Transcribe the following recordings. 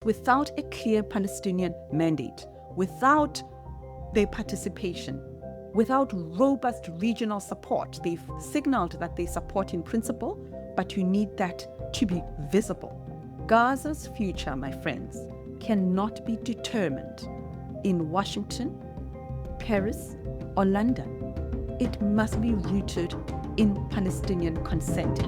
Without a clear Palestinian mandate, without their participation, without robust regional support, they've signaled that they support in principle, but you need that to be visible. Gaza's future, my friends, cannot be determined in Washington, Paris, or London. It must be rooted in Palestinian consent.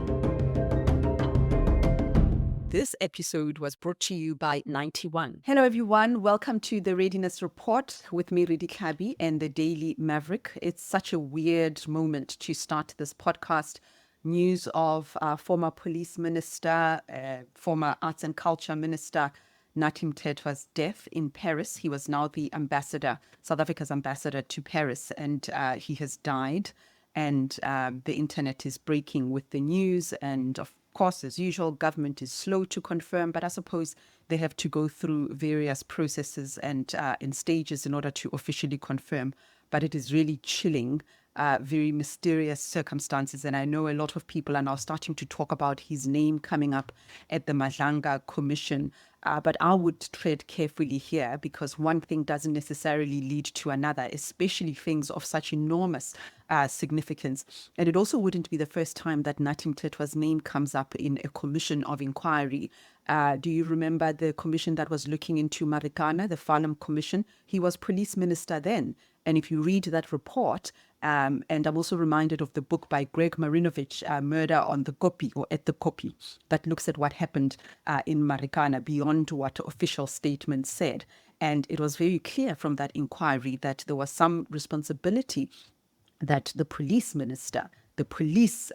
This episode was brought to you by 91. Hello, everyone. Welcome to the Readiness Report with me, Redi Tlhabi, and the Daily Maverick. It's such a weird moment to start this podcast. News of former police minister, former arts and culture minister, Natim Tletwa's death in Paris. He was now the ambassador, South Africa's ambassador to Paris, and he has died. And the internet is breaking with the news. And of course, as usual, government is slow to confirm, but I suppose they have to go through various processes and in stages in order to officially confirm. But it is really chilling, very mysterious circumstances. And I know a lot of people are now starting to talk about his name coming up at the Madlanga Commission. But I would tread carefully here, because one thing doesn't necessarily lead to another, especially things of such enormous significance. And it also wouldn't be the first time that Natim Tletwa's name comes up in a commission of inquiry. Do you remember the commission that was looking into Marikana, the Farnham Commission? He was police minister then. And if you read that report, and I'm also reminded of the book by Greg Marinovich, Murder on the Kopi, or at the Kopi, that looks at what happened in Marikana beyond what official statements said. And it was very clear from that inquiry that there was some responsibility that the police minister, the police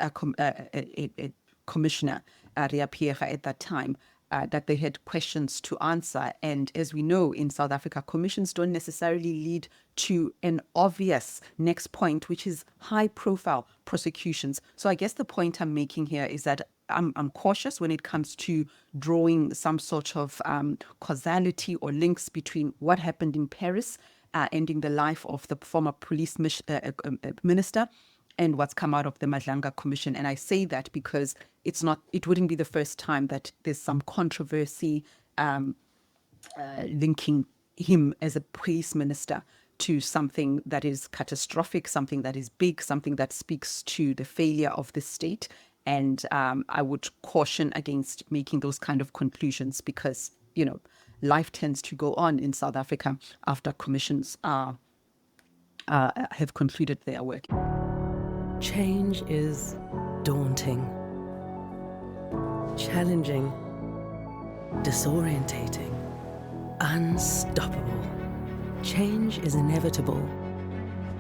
commissioner, Ria Pierre at that time, that they had questions to answer. And as we know, in South Africa, commissions don't necessarily lead to an obvious next point, which is high-profile prosecutions. So I guess the point I'm making here is that I'm cautious when it comes to drawing some sort of causality or links between what happened in Paris, ending the life of the former police minister, and what's come out of the Madlanga Commission. And I say that because it wouldn't be the first time that there's some controversy linking him as a police minister to something that is catastrophic, something that is big, something that speaks to the failure of the state. And I would caution against making those kind of conclusions, because, life tends to go on in South Africa after commissions have concluded their work. Change is daunting, challenging, disorientating, unstoppable. Change is inevitable.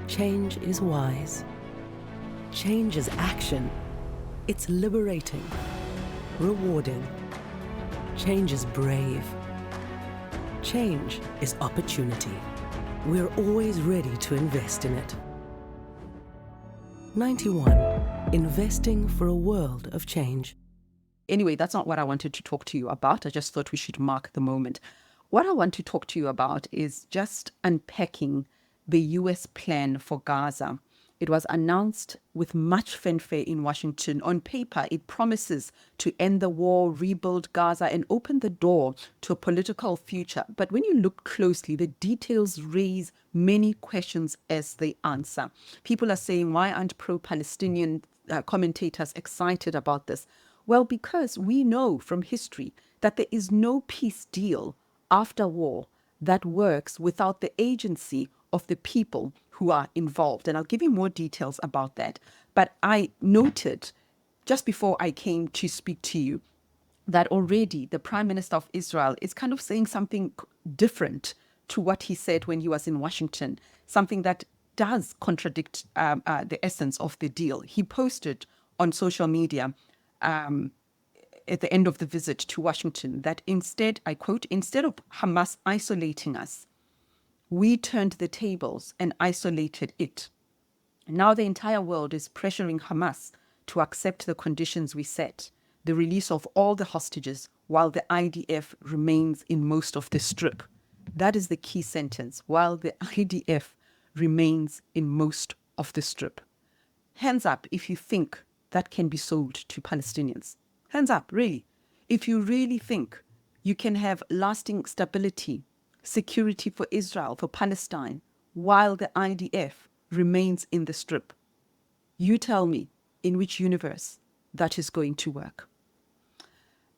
Change is wise. Change is action. It's liberating, rewarding. Change is brave. Change is opportunity. We're always ready to invest in it. 91. Investing for a world of change. Anyway, that's not what I wanted to talk to you about. I just thought we should mark the moment. What I want to talk to you about is just unpacking the US plan for Gaza. It was announced with much fanfare in Washington. On paper, it promises to end the war, rebuild Gaza, and open the door to a political future. But when you look closely, the details raise many questions as they answer. People are saying, why aren't pro-Palestinian commentators excited about this? Well, because we know from history that there is no peace deal after war that works without the agency of the people who are involved. And I'll give you more details about that. But I noted just before I came to speak to you that already the Prime Minister of Israel is kind of saying something different to what he said when he was in Washington, something that does contradict the essence of the deal. He posted on social media at the end of the visit to Washington that instead, I quote, instead of Hamas isolating us, we turned the tables and isolated it. Now the entire world is pressuring Hamas to accept the conditions we set, the release of all the hostages while the IDF remains in most of the strip. That is the key sentence, while the IDF remains in most of the strip. Hands up if you think that can be sold to Palestinians. Hands up, really. If you really think You can have lasting stability, security for Israel, for Palestine, while the IDF remains in the Strip. You tell me in which universe that is going to work.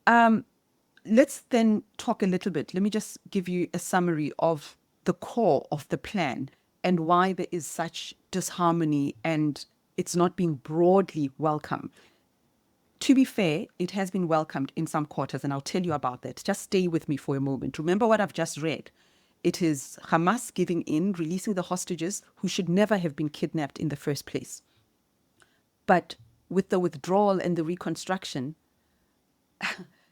Let's then talk a little bit. Let me just give you a summary of the core of the plan and why there is such disharmony and it's not being broadly welcomed. To be fair, it has been welcomed in some quarters, and I'll tell you about that. Just stay with me for a moment. Remember what I've just read. It is Hamas giving in, releasing the hostages who should never have been kidnapped in the first place. But with the withdrawal and the reconstruction,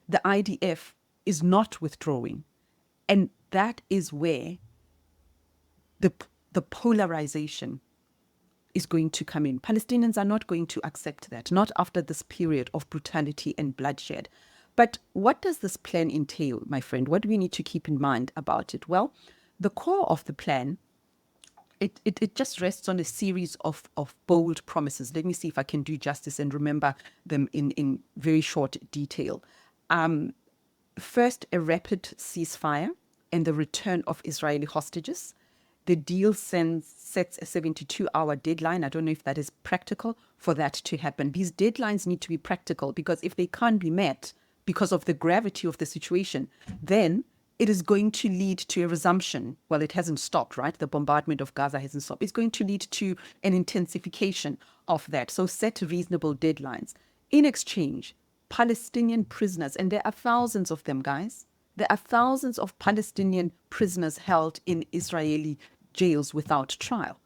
the IDF is not withdrawing. And that is where the polarization is going to come in. Palestinians are not going to accept that, not after this period of brutality and bloodshed. But what does this plan entail, my friend? What do we need to keep in mind about it? Well, the core of the plan, it just rests on a series of bold promises. Let me see if I can do justice and remember them in very short detail. First, a rapid ceasefire and the return of Israeli hostages. The deal sets a 72-hour deadline. I don't know if that is practical for that to happen. These deadlines need to be practical because if they can't be met because of the gravity of the situation, then it is going to lead to a resumption. Well, it hasn't stopped, right? The bombardment of Gaza hasn't stopped. It's going to lead to an intensification of that. So set reasonable deadlines. In exchange, Palestinian prisoners, and there are thousands of them, guys. There are thousands of Palestinian prisoners held in Israeli jails without trial.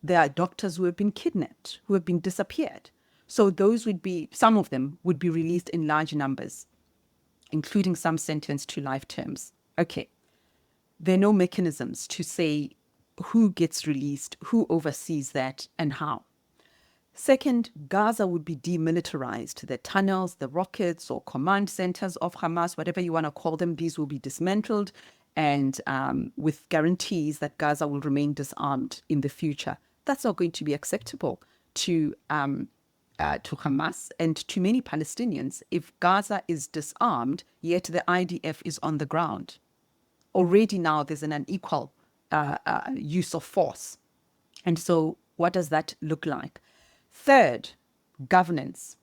There are doctors who have been kidnapped, who have been disappeared. So those would be, some of them would be released in large numbers, including some sentenced to life terms. Okay. There are no mechanisms to say who gets released, who oversees that, and how. Second, Gaza would be demilitarized. The tunnels, the rockets, or command centers of Hamas, whatever you want to call them, these will be dismantled and with guarantees that Gaza will remain disarmed in the future. That's not going to be acceptable to Hamas and to many Palestinians if Gaza is disarmed, yet the IDF is on the ground. Already now there's an unequal use of force. And so what does that look like? Third, governance.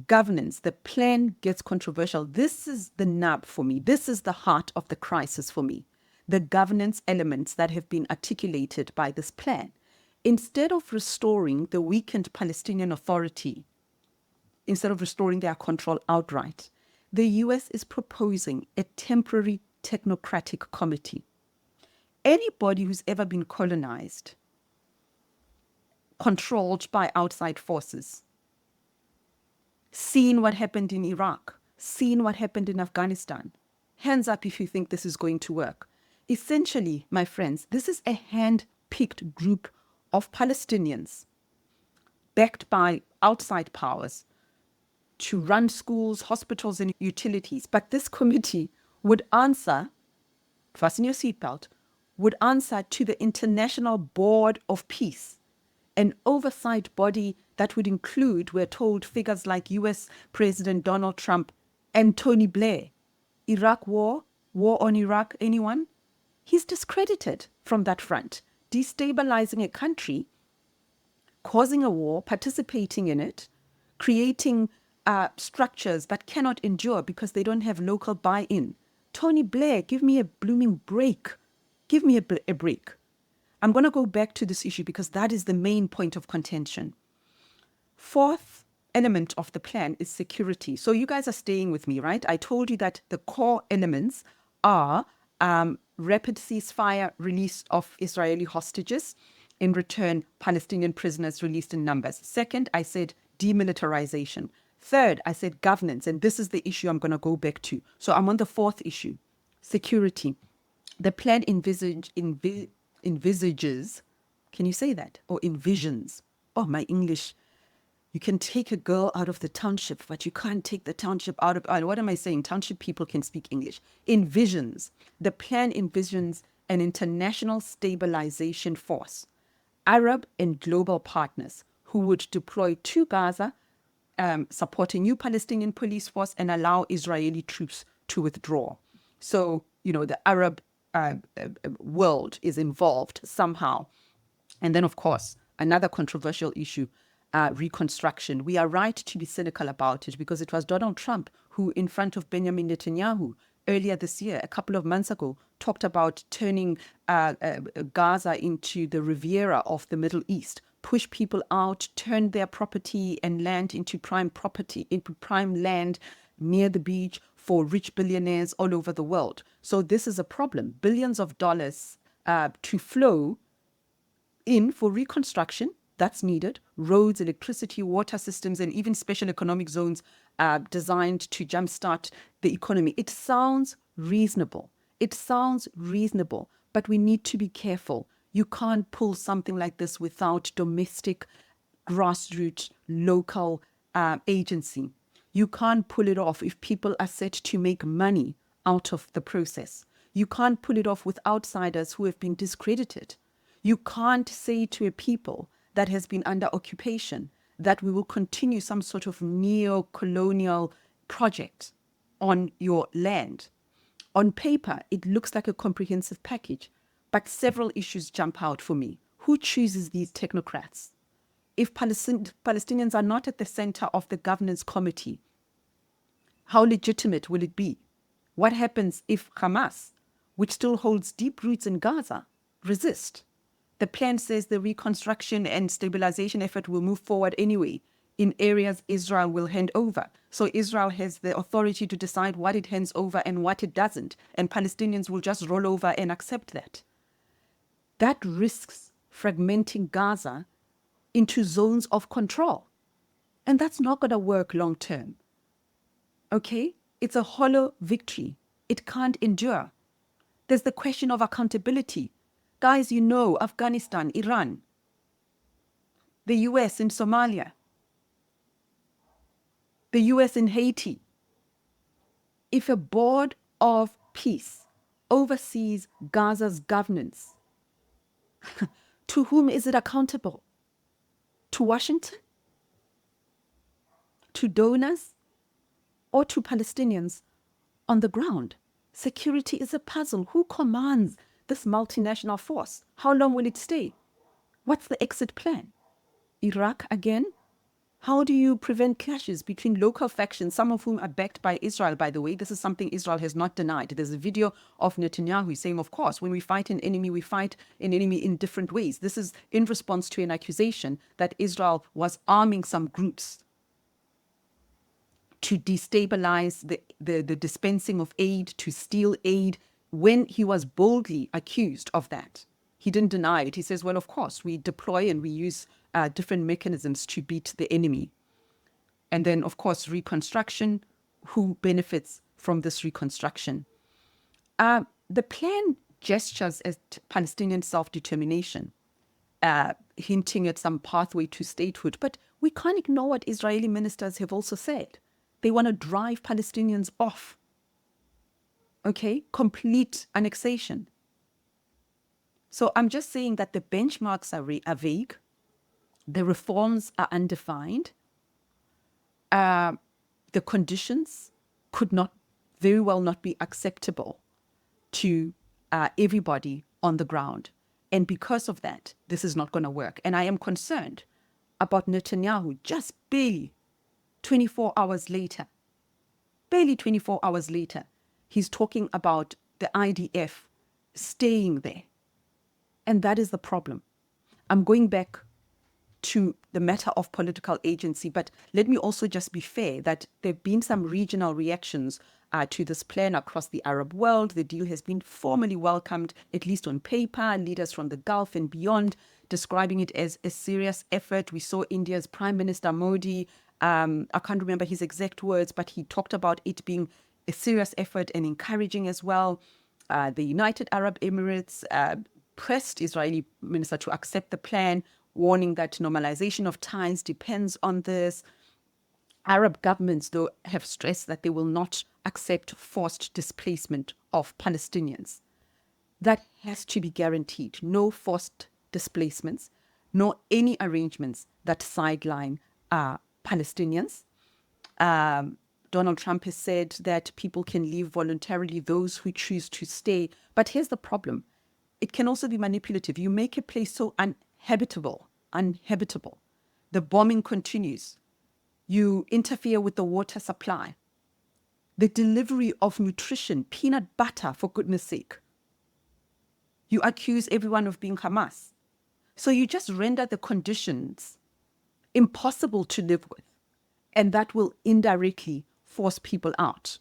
Governance. The plan gets controversial. This is the nub for me. This is the heart of the crisis for me. The governance elements that have been articulated by this plan. Instead of restoring the weakened Palestinian Authority, instead of restoring their control outright, the US is proposing a temporary technocratic committee. Anybody who's ever been colonized, controlled by outside forces, seen what happened in Iraq, seen what happened in Afghanistan. Hands up if you think this is going to work. Essentially, my friends, this is a hand-picked group of Palestinians backed by outside powers to run schools, hospitals, and utilities. But this committee would answer, fasten your seatbelt, would answer to the International Board of Peace, an oversight body that would include, we're told, figures like US President Donald Trump and Tony Blair. Iraq war on Iraq, anyone? He's discredited from that front, destabilizing a country, causing a war, participating in it, creating structures that cannot endure because they don't have local buy-in. Tony Blair, give me a blooming break. Give me a break. I'm going to go back to this issue because that is the main point of contention. Fourth element of the plan is security. So you guys are staying with me, right? I told you that the core elements are rapid ceasefire, release of Israeli hostages, in return, Palestinian prisoners released in numbers. Second, I said demilitarization. Third, I said governance, and this is the issue I'm going to go back to. So I'm on the fourth issue, security. The plan envisages, can you say that? Or envisions. Oh, my English. You can take a girl out of the township, but you can't take the township out of, what am I saying? Township people can speak English. Envisions. The plan envisions an international stabilization force, Arab and global partners who would deploy to Gaza, support a new Palestinian police force and allow Israeli troops to withdraw. So, the Arab world is involved somehow. And then, of course, another controversial issue, Reconstruction. We are right to be cynical about it because it was Donald Trump who, in front of Benjamin Netanyahu earlier this year, a couple of months ago, talked about turning Gaza into the Riviera of the Middle East, push people out, turn their property and land into prime property, into prime land near the beach for rich billionaires all over the world. So this is a problem. Billions of dollars to flow in for reconstruction that's needed, roads, electricity, water systems, and even special economic zones designed to jumpstart the economy. It sounds reasonable. It sounds reasonable, but we need to be careful. You can't pull something like this without domestic, grassroots, local agency. You can't pull it off if people are set to make money out of the process. You can't pull it off with outsiders who have been discredited. You can't say to a people that has been under occupation that we will continue some sort of neo-colonial project on your land. On paper, it looks like a comprehensive package, but several issues jump out for me. Who chooses these technocrats? If Palestinians are not at the center of the governance committee, how legitimate will it be? What happens if Hamas, which still holds deep roots in Gaza, resist? The plan says the reconstruction and stabilization effort will move forward anyway in areas Israel will hand over. So Israel has the authority to decide what it hands over and what it doesn't, and Palestinians will just roll over and accept that. That risks fragmenting Gaza into zones of control. And that's not going to work long term. Okay? It's a hollow victory. It can't endure. There's the question of accountability. Guys, Afghanistan, Iran, the US in Somalia, the US in Haiti. If a board of peace oversees Gaza's governance, to whom is it accountable? To Washington? To donors? Or to Palestinians on the ground? Security is a puzzle. Who commands this multinational force? How long will it stay? What's the exit plan? Iraq again? How do you prevent clashes between local factions, some of whom are backed by Israel, by the way? This is something Israel has not denied. There's a video of Netanyahu saying, of course, when we fight an enemy, we fight an enemy in different ways. This is in response to an accusation that Israel was arming some groups to destabilize the dispensing of aid, to steal aid, when he was boldly accused of that. He didn't deny it. He says, well, of course, we deploy and we use different mechanisms to beat the enemy. And then, of course, reconstruction. Who benefits from this reconstruction? The plan gestures at Palestinian self-determination, hinting at some pathway to statehood. But we can't ignore what Israeli ministers have also said. They want to drive Palestinians off. Okay, complete annexation. So I'm just saying that the benchmarks are vague. The reforms are undefined. The conditions could not very well not be acceptable to everybody on the ground. And because of that, this is not going to work. And I am concerned about Netanyahu just barely 24 hours later, he's talking about the IDF staying there. And that is the problem. I'm going back to the matter of political agency, but let me also just be fair that there have been some regional reactions to this plan across the Arab world. The deal has been formally welcomed, at least on paper, leaders from the Gulf and beyond describing it as a serious effort. We saw India's Prime Minister Modi, I can't remember his exact words, but he talked about it being a serious effort and encouraging as well. The United Arab Emirates pressed Israeli minister to accept the plan, warning that normalization of ties depends on this. Arab governments, though, have stressed that they will not accept forced displacement of Palestinians. That has to be guaranteed. No forced displacements, nor any arrangements that sideline Palestinians. Donald Trump has said that people can leave voluntarily, those who choose to stay. But here's the problem. It can also be manipulative. You make a place so uninhabitable. The bombing continues. You interfere with the water supply, the delivery of nutrition, peanut butter, for goodness sake. You accuse everyone of being Hamas. So you just render the conditions impossible to live with, and that will indirectly force people out.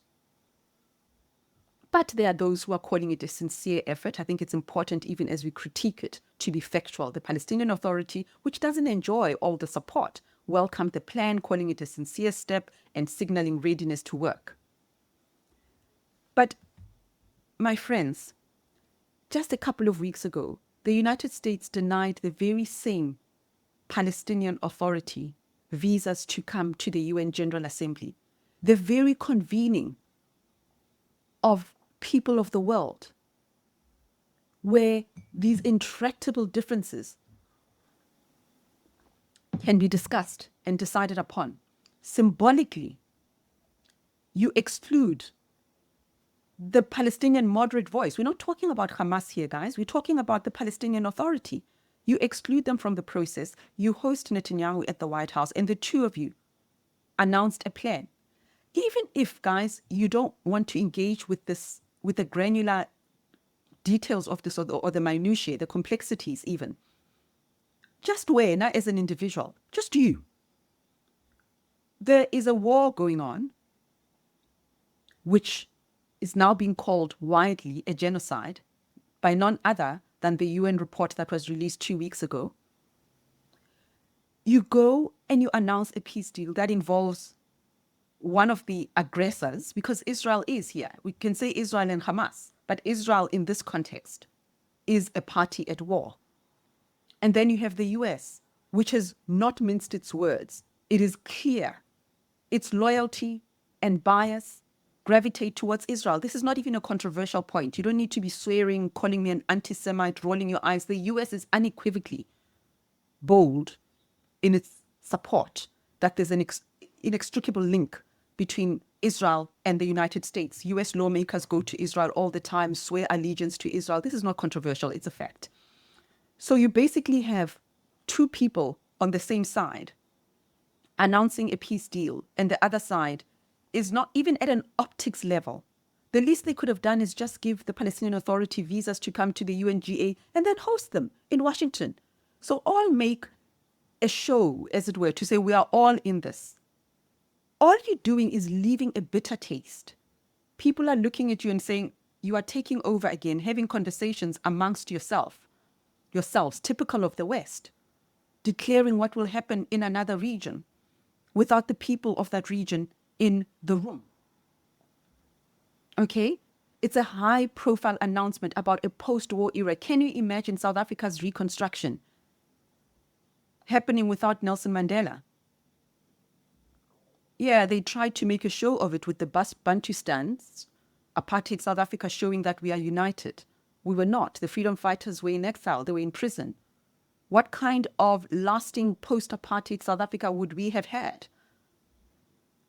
But there are those who are calling it a sincere effort. I think it's important, even as we critique it, to be factual. The Palestinian Authority, which doesn't enjoy all the support, welcomed the plan, calling it a sincere step and signaling readiness to work. But, my friends, just a couple of weeks ago, the United States denied the very same Palestinian Authority visas to come to the UN General Assembly. The very convening of people of the world, where these intractable differences can be discussed and decided upon. Symbolically, you exclude the Palestinian moderate voice. We're not talking about Hamas here, guys. We're talking about the Palestinian Authority. You exclude them from the process. You host Netanyahu at the White House, and the two of you announced a plan. Even if, guys, you don't want to engage with this, with the granular details of this, or the minutiae, the complexities even, just wear, not as an individual, just you. There is a war going on, which is now being called widely a genocide by none other than the UN report that was released 2 weeks ago. You go and you announce a peace deal that involves one of the aggressors, because Israel is here. We can say Israel and Hamas, but Israel in this context is a party at war. And then you have the US, which has not minced its words. It is clear its loyalty and bias gravitate towards Israel. This is not even a controversial point. You don't need to be swearing, calling me an anti-Semite, rolling your eyes. The US is unequivocally bold in its support that there's an inextricable link between Israel and the United States. US lawmakers go to Israel all the time, swear allegiance to Israel. This is not controversial, it's a fact. So you basically have two people on the same side announcing a peace deal, and the other side is not even at an optics level. The least they could have done is just give the Palestinian Authority visas to come to the UNGA and then host them in Washington. So all make a show, as it were, to say we are all in this. All you're doing is leaving a bitter taste. People are looking at you and saying, you are taking over again, having conversations amongst yourselves, typical of the West, declaring what will happen in another region without the people of that region in the room. Okay? It's a high-profile announcement about a post-war era. Can you imagine South Africa's reconstruction happening without Nelson Mandela? Yeah, they tried to make a show of it with the Bantustans, apartheid South Africa, showing that we are united. We were not. The freedom fighters were in exile. They were in prison. What kind of lasting post-apartheid South Africa would we have had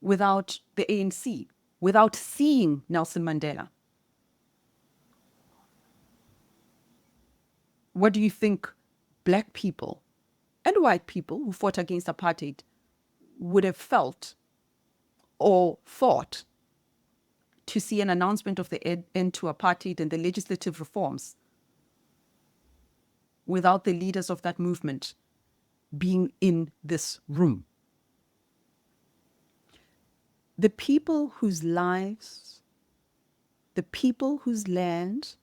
without the ANC, without seeing Nelson Mandela? What do you think black people and white people who fought against apartheid would have felt or thought to see an announcement of the end to apartheid and the legislative reforms without the leaders of that movement being in this room? The people whose lives, the people whose land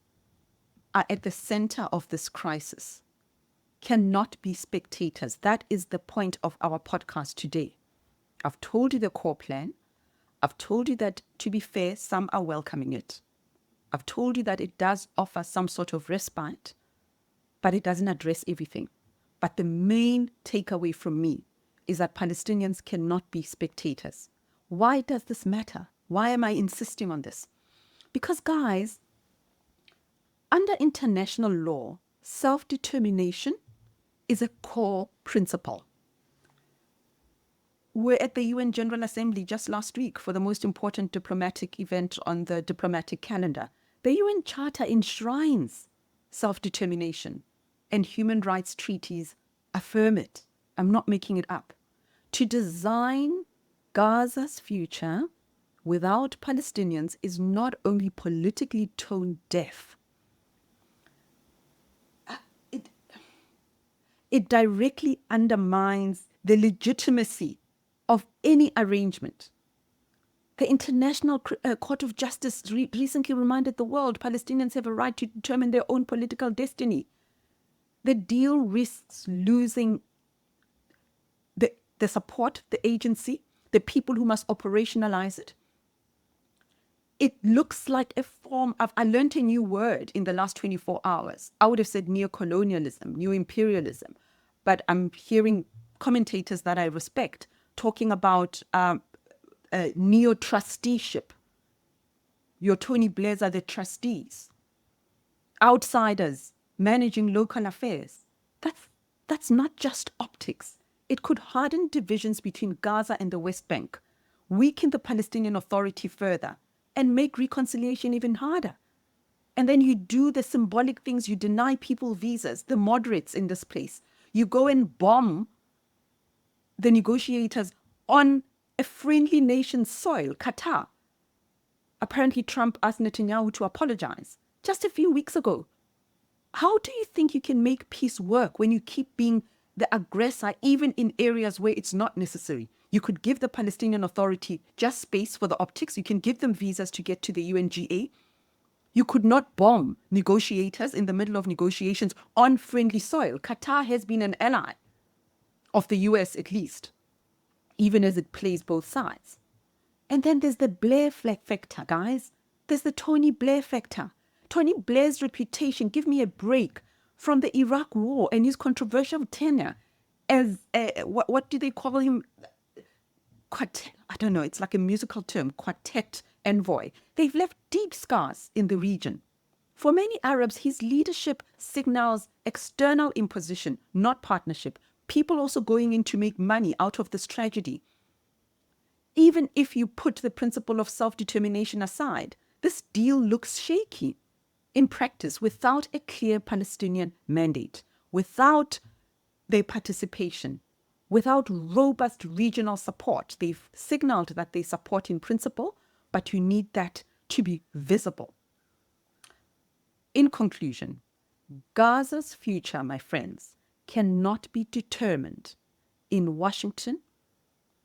are at the center of this crisis cannot be spectators. That is the point of our podcast today. I've told you the core plan. I've told you that, to be fair, some are welcoming it. I've told you that it does offer some sort of respite, but it doesn't address everything. But the main takeaway from me is that Palestinians cannot be spectators. Why does this matter? Why am I insisting on this? Because, guys, under international law, self-determination is a core principle. were at the UN General Assembly just last week for the most important diplomatic event on the diplomatic calendar. The UN Charter enshrines self-determination, and human rights treaties affirm it. I'm not making it up. To design Gaza's future without Palestinians is not only politically tone deaf, it directly undermines the legitimacy of any arrangement. The International Court of Justice recently reminded the world Palestinians have a right to determine their own political destiny. The deal risks losing the support, the agency, the people who must operationalize it. It looks like a form of, I learned a new word in the last 24 hours. I would have said neo-colonialism, neo-imperialism, but I'm hearing commentators that I respect talking about neo-trusteeship. Your Tony Blairs are the trustees. Outsiders managing local affairs. That's not just optics. It could harden divisions between Gaza and the West Bank, weaken the Palestinian Authority further, and make reconciliation even harder. And then you do the symbolic things. You deny people visas, the moderates in this place. You go and bomb the negotiators on a friendly nation's soil, Qatar. Apparently Trump asked Netanyahu to apologize just a few weeks ago. How do you think you can make peace work when you keep being the aggressor, even in areas where it's not necessary? You could give the Palestinian Authority just space for the optics. You can give them visas to get to the UNGA. You could not bomb negotiators in the middle of negotiations on friendly soil. Qatar has been an ally of the US at least, even as it plays both sides. And then there's the Blair factor, guys. There's the Tony Blair factor. Tony Blair's reputation, give me a break, from the Iraq War and his controversial tenure as, what do they call him? Quartet, I don't know, it's like a musical term, quartet envoy. They've left deep scars in the region. For many Arabs, his leadership signals external imposition, not partnership. People also going in to make money out of this tragedy. Even if you put the principle of self-determination aside, this deal looks shaky in practice without a clear Palestinian mandate, without their participation, without robust regional support. They've signaled that they support in principle, but you need that to be visible. In conclusion, Gaza's future, my friends, cannot be determined in Washington,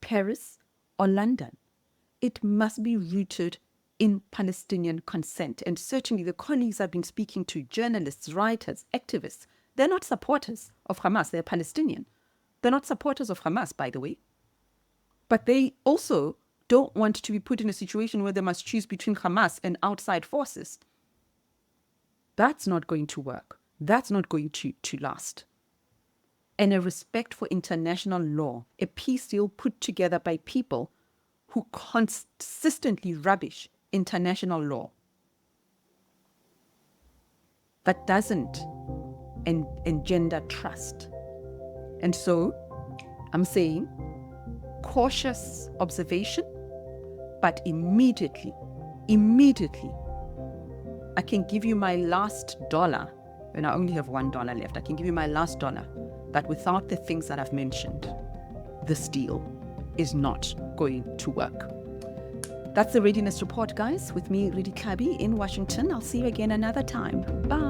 Paris, or London. It must be rooted in Palestinian consent. And certainly the colleagues I've been speaking to, journalists, writers, activists, they're not supporters of Hamas. They're Palestinian. They're not supporters of Hamas, by the way. But they also don't want to be put in a situation where they must choose between Hamas and outside forces. That's not going to work. That's not going to last. And a respect for international law, a peace deal put together by people who consistently rubbish international law, that doesn't engender trust. And so I'm saying cautious observation, but immediately, I can give you my last dollar, and I only have $1 left. I can give you my last dollar that without the things that I've mentioned, this deal is not going to work. That's the Readiness Report, guys, with me, Redi Tlhabi, in Washington. I'll see you again another time. Bye.